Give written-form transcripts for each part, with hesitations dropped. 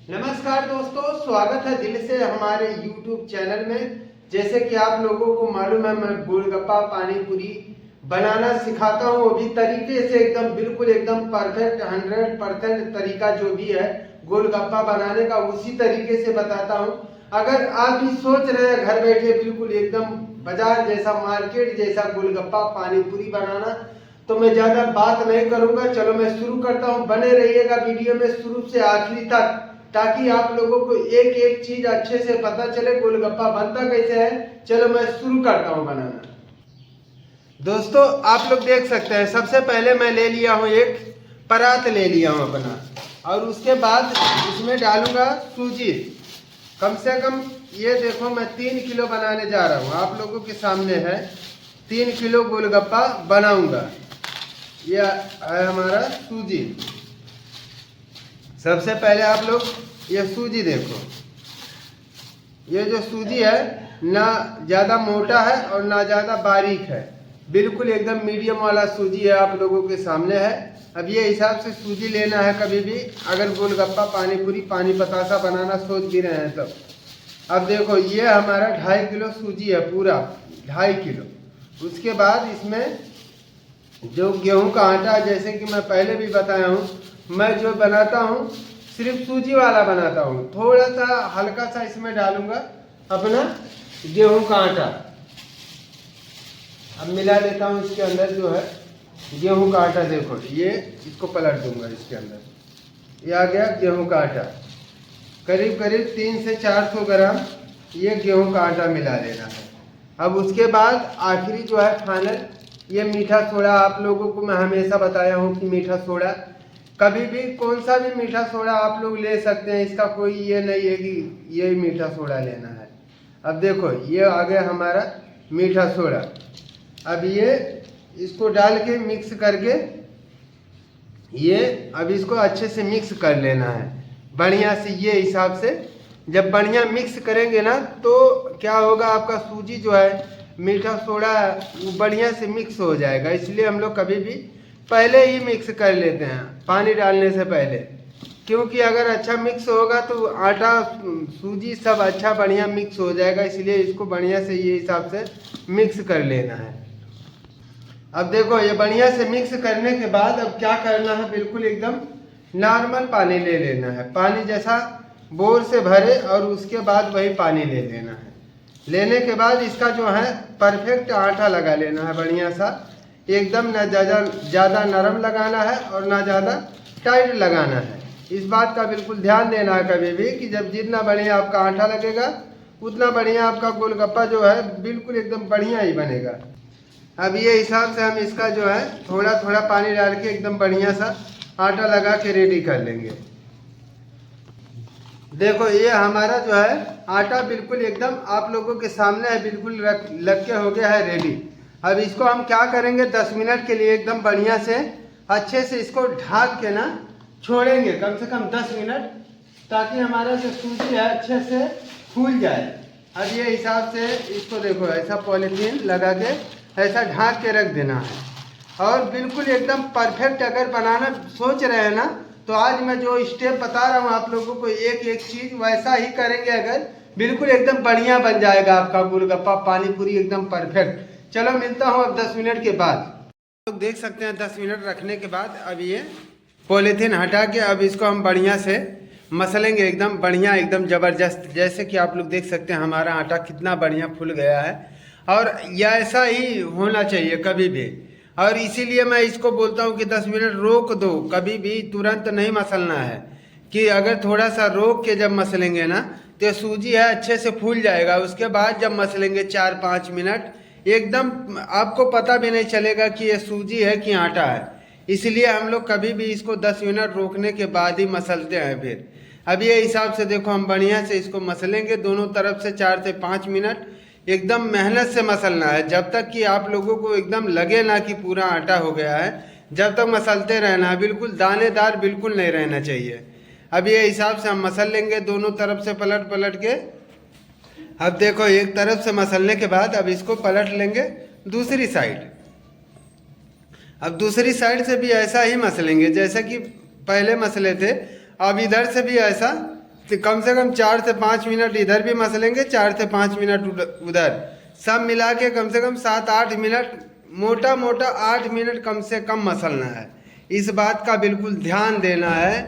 नमस्कार दोस्तों, स्वागत है दिल से हमारे YouTube चैनल में। जैसे कि आप लोगों को मालूम है, मैं गोलगप्पा पानी पूरी बनाना सिखाता हूँ। वो भी तरीके से एकदम बिल्कुल एकदम परफेक्ट 100% तरीका जो भी है गोलगप्पा बनाने का, उसी तरीके से बताता हूँ। अगर आप भी सोच रहे हैं घर बैठे बिल्कुल एकदम बाजार जैसा, मार्केट जैसा गोलगप्पा पानी पूरी बनाना, तो मैं ज्यादा बात नहीं करूंगा। चलो मैं शुरू करता हूँ। बने रहिएगा वीडियो में शुरू से आखिरी तक, ताकि आप लोगों को एक एक चीज अच्छे से पता चले गोलगप्पा बनता कैसे है। चलो मैं शुरू करता हूँ बनाना। दोस्तों आप लोग देख सकते हैं, सबसे पहले मैं ले लिया हूँ एक परात ले लिया हूँ अपना, और उसके बाद इसमें डालूंगा सूजी। कम से कम ये देखो, मैं 3 किलो बनाने जा रहा हूँ, आप लोगों के सामने है। 3 किलो गोलगप्पा बनाऊंगा। ये है हमारा सूजी। सबसे पहले आप लोग ये सूजी देखो। ये जो सूजी है ना ज़्यादा मोटा है और ना ज़्यादा बारीक है, बिल्कुल एकदम मीडियम वाला सूजी है, आप लोगों के सामने है। अब ये हिसाब से सूजी लेना है कभी भी, अगर गोलगप्पा पानी पूरी पानी पतासा बनाना सोच भी रहे हैं तब। अब देखो ये हमारा 2.5 किलो सूजी है, पूरा 2.5 किलो। उसके बाद इसमें जो गेहूं का आटा, जैसे कि मैं पहले भी बताया हूँ, मैं जो बनाता हूँ सिर्फ सूजी वाला बनाता हूँ। थोड़ा सा हल्का सा इसमें डालूंगा अपना गेहूं का आटा। अब मिला लेता हूँ इसके अंदर जो है गेहूं का आटा। देखो ये, इसको पलट दूंगा इसके अंदर। ये आ गया गेहूं का आटा, करीब करीब 300 से 400 ग्राम ये गेहूं का आटा मिला लेना है। अब उसके बाद आखिरी जो है फाइनल, ये मीठा सोडा। आप लोगों को मैं हमेशा बताया हूँ कि मीठा सोडा, कभी भी कौन सा भी मीठा सोडा आप लोग ले सकते हैं, इसका कोई ये नहीं है कि ये मीठा सोडा लेना है। अब देखो ये आ गया हमारा मीठा सोडा। अब ये इसको डाल के मिक्स करके, ये अब इसको अच्छे से मिक्स कर लेना है बढ़िया से। ये हिसाब से जब बढ़िया मिक्स करेंगे ना, तो क्या होगा, आपका सूजी जो है मीठा सोडा वो बढ़िया से मिक्स हो जाएगा। इसलिए हम लोग कभी भी पहले ही मिक्स कर लेते हैं पानी डालने से पहले, क्योंकि अगर अच्छा मिक्स होगा तो आटा सूजी सब अच्छा बढ़िया मिक्स हो जाएगा। इसलिए इसको बढ़िया से ये हिसाब से मिक्स कर लेना है। अब देखो ये बढ़िया से मिक्स करने के बाद अब क्या करना है, बिल्कुल एकदम नॉर्मल पानी ले लेना है, पानी जैसा बोर से भरे, और उसके बाद वही पानी ले लेना है। लेने के बाद इसका जो है परफेक्ट आटा लगा लेना है बढ़िया सा, एकदम ना ज़्यादा नरम लगाना है और ना ज़्यादा टाइट लगाना है। इस बात का बिल्कुल ध्यान देना है कभी भी, कि जब जितना बढ़िया आपका आटा लगेगा उतना बढ़िया आपका गोलगप्पा जो है बिल्कुल एकदम बढ़िया ही बनेगा। अब ये हिसाब से हम इसका जो है थोड़ा थोड़ा पानी डाल के एकदम बढ़िया सा आटा लगा के रेडी कर लेंगे। देखो ये हमारा जो है आटा बिल्कुल एकदम आप लोगों के सामने है, बिल्कुल लग के हो गया है रेडी। अब इसको हम क्या करेंगे, 10 मिनट के लिए एकदम बढ़िया से अच्छे से इसको ढक के ना छोड़ेंगे, कम से कम 10 मिनट, ताकि हमारा जो सूजी है अच्छे से फूल जाए। अब ये हिसाब से इसको देखो ऐसा पॉलीथीन लगा के ऐसा ढक के रख देना है। और बिल्कुल एकदम परफेक्ट अगर बनाना सोच रहे हैं ना, तो आज मैं जो स्टेप बता रहा हूँ आप लोगों को, एक एक चीज वैसा ही करेंगे अगर, बिल्कुल एकदम बढ़िया बन जाएगा आपका गोलगप्पा पानी पूरी एकदम परफेक्ट। चलो मिलता हूँ अब 10 मिनट के बाद। लोग देख सकते हैं 10 मिनट रखने के बाद अब ये पॉलीथीन हटा के अब इसको हम बढ़िया से मसलेंगे, एकदम बढ़िया एकदम ज़बरदस्त। जैसे कि आप लोग देख सकते हैं हमारा आटा कितना बढ़िया फूल गया है, और ऐसा ही होना चाहिए कभी भी। और इसीलिए मैं इसको बोलता हूँ कि 10 मिनट रोक दो, कभी भी तुरंत नहीं मसलना है, कि अगर थोड़ा सा रोक के जब मसलेंगे ना तो सूजी है अच्छे से फूल जाएगा। उसके बाद जब मसलेंगे 4-5 मिनट, एकदम आपको पता भी नहीं चलेगा कि ये सूजी है कि आटा है। इसलिए हम लोग कभी भी इसको 10 मिनट रोकने के बाद ही मसलते हैं फिर। अब ये हिसाब से देखो हम बढ़िया से इसको मसलेंगे दोनों तरफ से 4 से 5 मिनट, एकदम मेहनत से मसलना है, जब तक कि आप लोगों को एकदम लगे ना कि पूरा आटा हो गया है, जब तक मसलते रहना है, बिल्कुल दानेदार बिल्कुल नहीं रहना चाहिए। अब ये हिसाब से हम मसल लेंगे दोनों तरफ से पलट पलट के। अब देखो एक तरफ से मसलने के बाद अब इसको पलट लेंगे दूसरी साइड। अब दूसरी साइड से भी ऐसा ही मसलेंगे जैसा कि पहले मसले थे। अब इधर से भी ऐसा तो कम से कम 4 से 5 मिनट इधर भी मसलेंगे, 4 से 5 मिनट उधर, सब मिला के कम से कम 7-8 मिनट, मोटा मोटा 8 मिनट कम से कम मसलना है। इस बात का बिल्कुल ध्यान देना है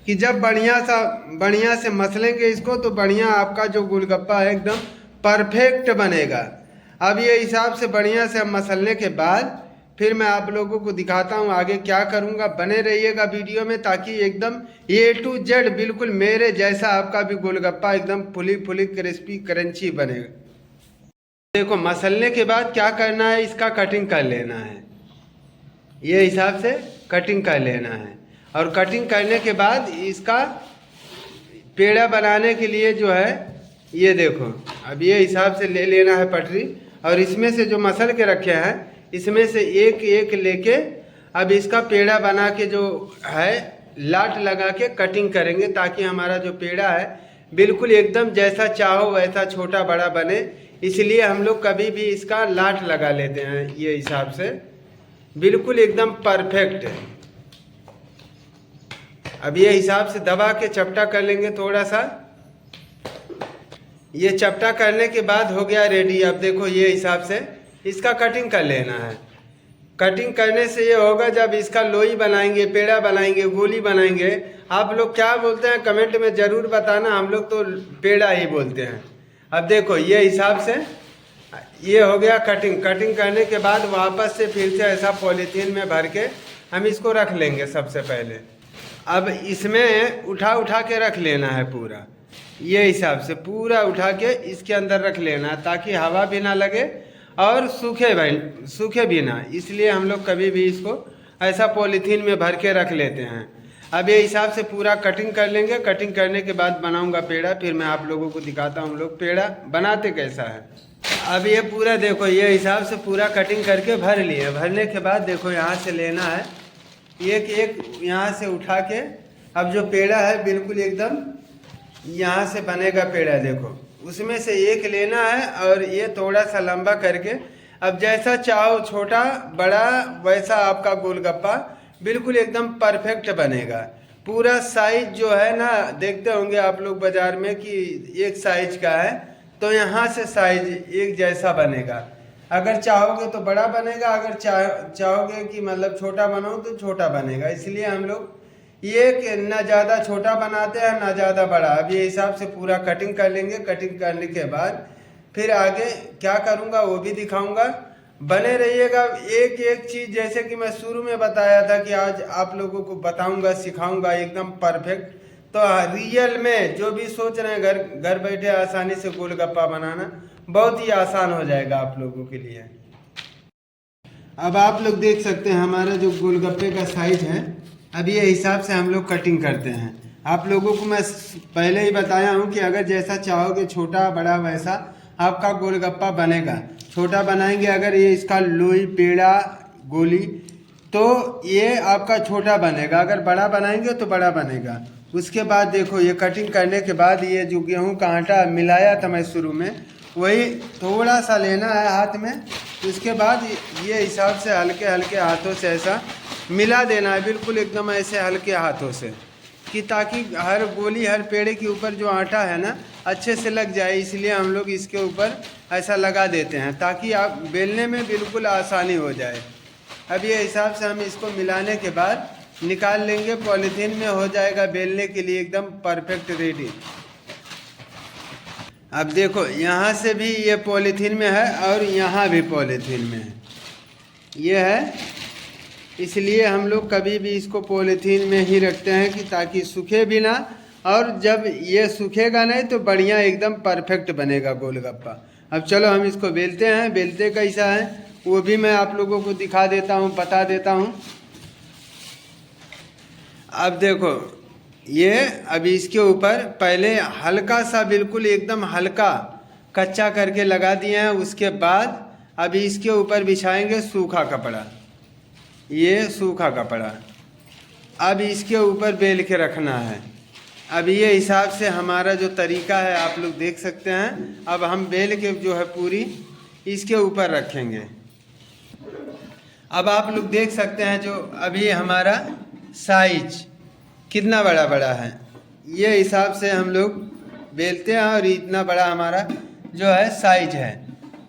कि जब बढ़िया से मसलेंगे इसको तो बढ़िया आपका जो गोलगप्पा है एकदम परफेक्ट बनेगा। अब ये हिसाब से बढ़िया से मसलने के बाद फिर मैं आप लोगों को दिखाता हूँ आगे क्या करूँगा। बने रहिएगा वीडियो में ताकि एकदम A to Z बिल्कुल मेरे जैसा आपका भी गोलगप्पा एकदम फुली फुली क्रिस्पी क्रंची बनेगा। देखो मसलने के बाद क्या करना है, इसका कटिंग कर लेना है, ये हिसाब से कटिंग कर लेना है। और कटिंग करने के बाद इसका पेड़ा बनाने के लिए जो है ये देखो अब ये हिसाब से ले लेना है पटरी, और इसमें से जो मसल के रखे हैं इसमें से एक एक लेके अब इसका पेड़ा बना के जो है लाट लगा के कटिंग करेंगे ताकि हमारा जो पेड़ा है बिल्कुल एकदम जैसा चाहो वैसा छोटा बड़ा बने। इसलिए हम लोग कभी भी इसका लाट लगा लेते हैं, ये हिसाब से बिल्कुल एकदम परफेक्ट है। अब ये हिसाब से दबा के चपटा कर लेंगे थोड़ा सा, ये चपटा करने के बाद हो गया रेडी। अब देखो ये हिसाब से इसका कटिंग कर लेना है। कटिंग करने से ये होगा जब इसका लोई बनाएंगे, पेड़ा बनाएंगे, गोली बनाएंगे, आप लोग क्या बोलते हैं कमेंट में ज़रूर बताना, हम लोग तो पेड़ा ही बोलते हैं। अब देखो ये हिसाब से ये हो गया कटिंग। कटिंग करने के बाद वापस से फिर से ऐसा पॉलीथीन में भर के हम इसको रख लेंगे सबसे पहले। अब इसमें उठा के रख लेना है पूरा, ये हिसाब से पूरा उठा के इसके अंदर रख लेना है ताकि हवा भी ना लगे और सूखे भी ना, इसलिए हम लोग कभी भी इसको ऐसा पॉलीथीन में भर के रख लेते हैं। अब ये हिसाब से पूरा कटिंग कर लेंगे। कटिंग करने के बाद बनाऊंगा पेड़ा, फिर मैं आप लोगों को दिखाता हूँ हम लोग पेड़ा बनाते कैसा है। अब ये पूरा देखो ये हिसाब से पूरा कटिंग करके भर लिए। भरने के बाद देखो यहाँ से लेना है एक एक, यहाँ से उठा के अब जो पेड़ा है बिल्कुल एकदम यहाँ से बनेगा पेड़ा, देखो उसमें से एक लेना है और ये थोड़ा सा लंबा करके अब जैसा चाहो छोटा बड़ा वैसा आपका गोलगप्पा बिल्कुल एकदम परफेक्ट बनेगा। पूरा साइज जो है ना, देखते होंगे आप लोग बाजार में कि एक साइज का है, तो यहाँ से साइज एक जैसा बनेगा। अगर चाहोगे तो बड़ा बनेगा, अगर चाहोगे कि मतलब छोटा बनाओ तो छोटा बनेगा। इसलिए हम लोग ये ना ज़्यादा छोटा बनाते हैं ना ज़्यादा बड़ा। अब ये हिसाब से पूरा कटिंग कर लेंगे। कटिंग करने के बाद फिर आगे क्या करूँगा वो भी दिखाऊंगा। बने रहिएगा। एक एक चीज़ जैसे कि मैं शुरू में बताया था कि आज आप लोगों को बताऊंगा सिखाऊंगा एकदम परफेक्ट। तो रियल में जो भी सोच रहे हैं घर बैठे आसानी से गोलगप्पा बनाना बहुत ही आसान हो जाएगा आप लोगों के लिए। अब आप लोग देख सकते हैं हमारा जो गोलगप्पे का साइज है, अब ये हिसाब से हम लोग कटिंग करते हैं। आप लोगों को मैं पहले ही बताया हूँ कि अगर जैसा चाहोगे छोटा बड़ा वैसा आपका गोलगप्पा बनेगा। छोटा बनाएंगे अगर ये इसका लोई पेड़ा गोली तो ये आपका छोटा बनेगा, अगर बड़ा बनाएंगे तो बड़ा बनेगा। उसके बाद देखो ये कटिंग करने के बाद ये जो गेहूं का आटा मिलाया था मैं शुरू में, वही थोड़ा सा लेना है हाथ में। उसके बाद ये हिसाब से हल्के हल्के हाथों से ऐसा मिला देना है, बिल्कुल एकदम ऐसे हल्के हाथों से, कि ताकि हर गोली हर पेड़े के ऊपर जो आटा है ना अच्छे से लग जाए। इसलिए हम लोग इसके ऊपर ऐसा लगा देते हैं ताकि आप बेलने में बिल्कुल आसानी हो जाए। अब ये हिसाब से हम इसको मिलाने के बाद निकाल लेंगे, पॉलीथीन में हो जाएगा बेलने के लिए एकदम परफेक्ट रेडी। अब देखो यहाँ से भी ये पॉलीथीन में है और यहाँ भी पॉलीथीन में है, ये है। इसलिए हम लोग कभी भी इसको पॉलीथीन में ही रखते हैं कि ताकि सूखे भी ना, और जब ये सूखेगा नहीं तो बढ़िया एकदम परफेक्ट बनेगा गोलगप्पा। अब चलो हम इसको बेलते हैं। बेलते कैसा है वो भी मैं आप लोगों को दिखा देता हूँ, बता देता हूँ। अब देखो ये अभी इसके ऊपर पहले हल्का सा बिल्कुल एकदम हल्का कच्चा करके लगा दिए हैं। उसके बाद अभी इसके ऊपर बिछाएंगे सूखा कपड़ा, ये सूखा कपड़ा। अब इसके ऊपर बेल के रखना है। अब ये हिसाब से हमारा जो तरीका है आप लोग देख सकते हैं। अब हम बेल के जो है पूरी इसके ऊपर रखेंगे। अब आप लोग देख सकते हैं जो अभी हमारा साइज कितना बड़ा बड़ा है, ये हिसाब से हम लोग बेलते हैं और इतना बड़ा हमारा जो है साइज है।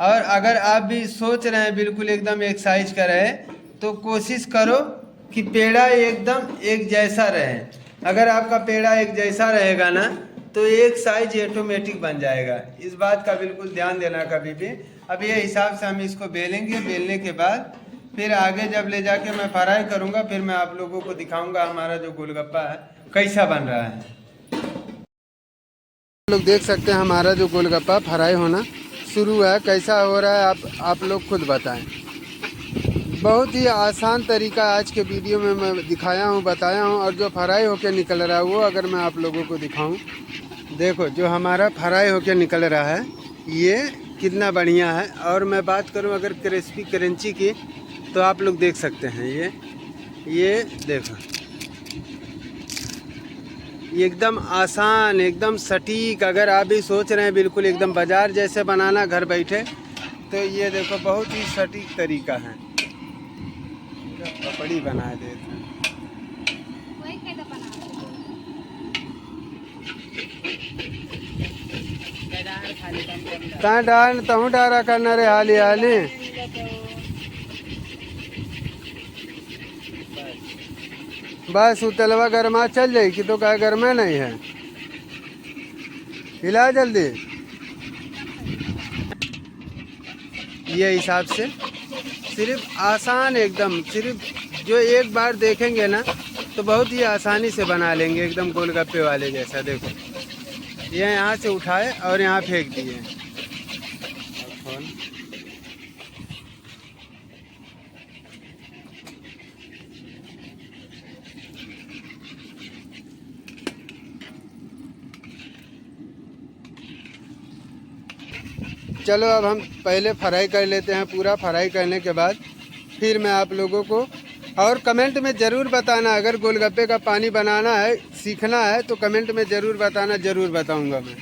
और अगर आप भी सोच रहे हैं बिल्कुल एकदम एक साइज का रहे तो कोशिश करो कि पेड़ा एकदम एक जैसा रहे। अगर आपका पेड़ा एक जैसा रहेगा ना तो एक साइज ऑटोमेटिक बन जाएगा। इस बात का बिल्कुल ध्यान देना कभी भी। अब ये हिसाब से हम इसको बेलेंगे। बेलने के बाद फिर आगे जब ले जाके मैं फ्राई करूँगा फिर मैं आप लोगों को दिखाऊंगा हमारा जो गोलगप्पा है कैसा बन रहा है। लोग देख सकते हैं हमारा जो गोलगप्पा फ्राई होना शुरू है। कैसा हो रहा है आप लोग खुद बताएं। बहुत ही आसान तरीका आज के वीडियो में मैं दिखाया हूँ, बताया हूँ। और जो फ्राई होकर निकल रहा है वो अगर मैं आप लोगों को दिखाऊं, देखो जो हमारा फ्राई होकर निकल रहा है ये कितना बढ़िया है। और मैं बात करूँ अगर क्रिस्पी क्रंची की तो आप लोग देख सकते हैं ये देखो एकदम आसान एकदम सटीक। अगर आप भी सोच रहे हैं बिल्कुल एकदम बाजार जैसे बनाना घर बैठे तो ये देखो बहुत ही सटीक तरीका है। पपड़ी बना देते हैं। कहाँ डाल तहूँ डारा करना रे हाली हाली। बस उतलवा गरमा चल जाए कि तो क्या गरमा नहीं है। हिला जल्दी। ये हिसाब से सिर्फ आसान एकदम, सिर्फ जो एक बार देखेंगे ना तो बहुत ही आसानी से बना लेंगे एकदम गोलगप्पे वाले जैसा। देखो ये यहाँ से उठाए और यहाँ फेंक दिए। चलो अब हम पहले फ्राई कर लेते हैं। पूरा फ्राई करने के बाद फिर मैं आप लोगों को और कमेंट में ज़रूर बताना। अगर गोलगप्पे का पानी बनाना है सीखना है तो कमेंट में ज़रूर बताना, ज़रूर बताऊंगा मैं।